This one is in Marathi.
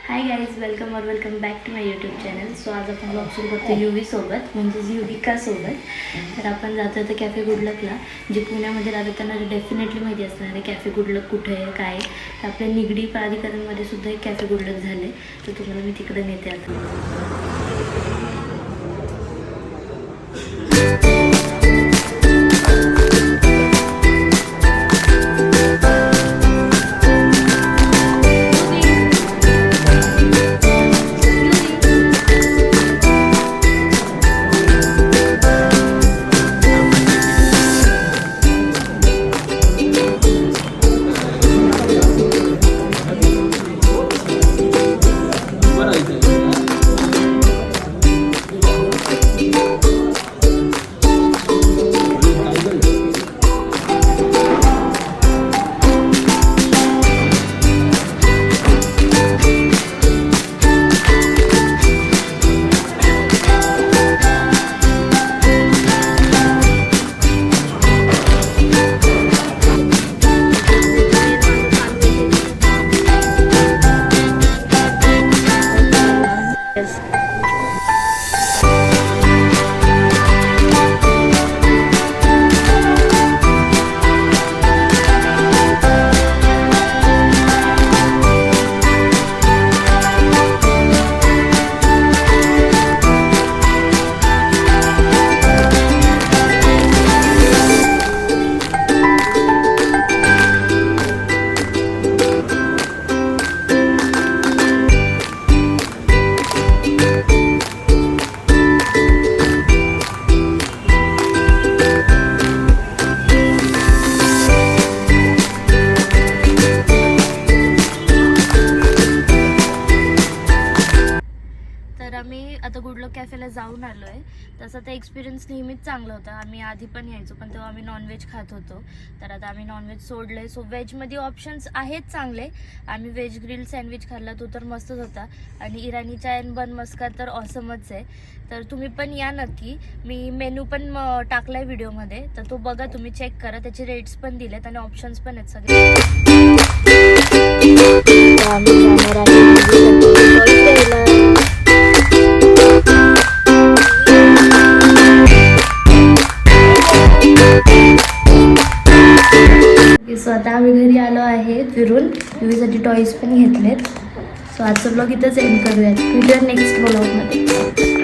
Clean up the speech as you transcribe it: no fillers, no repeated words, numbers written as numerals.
High guys, welcome back to my YouTube channel. So आज आपण ब्लॉग सुरू करतो युवी सोबत, म्हणजेच युविका सोबत. तर आपण जातो तर कॅफे गुडलकला, जे पुण्यामध्ये राहतं त्यांना डेफिनेटली माहिती असणार आहे कॅफे गुडलक कुठे आहे काय. तर आपल्या निगडी प्राधिकरणमध्ये सुद्धा एक कॅफे गुडलक झाले, तर तुम्हाला मी तिकडे नेते आता. आम्ही आता गुडलक कॅफेला जाऊन आलो आहे. तसं तर एक्सपिरियन्स नेहमीच चांगला होता. आम्ही आधी पण यायचो, पण तेव्हा आम्ही नॉनव्हेज खात होतो. तर आता आम्ही नॉनव्हेज सोडलं आहे. सो व्हेजमध्ये ऑप्शन्स आहेत चांगले. आम्ही व्हेज ग्रिल सँडविच खाल्ला, तो तर मस्तच होता. आणि इराणी चाय आणि बन मस्का तर ऑसमच आहे. तर तुम्ही पण या नक्की. मी मेनू पण टाकला आहे व्हिडिओमध्ये, तर तो बघा, तुम्ही चेक करा. त्याचे रेट्स पण दिलेत आणि ऑप्शन्स पण आहेत सगळे. सो आता आम्ही घरी आलो आहे फिरून. युवीसाठी टॉईज पण घेतलेत. सो आजचा ब्लॉग इथंच एंड करूयात. भेटूया नेक्स्ट ब्लॉगमध्ये.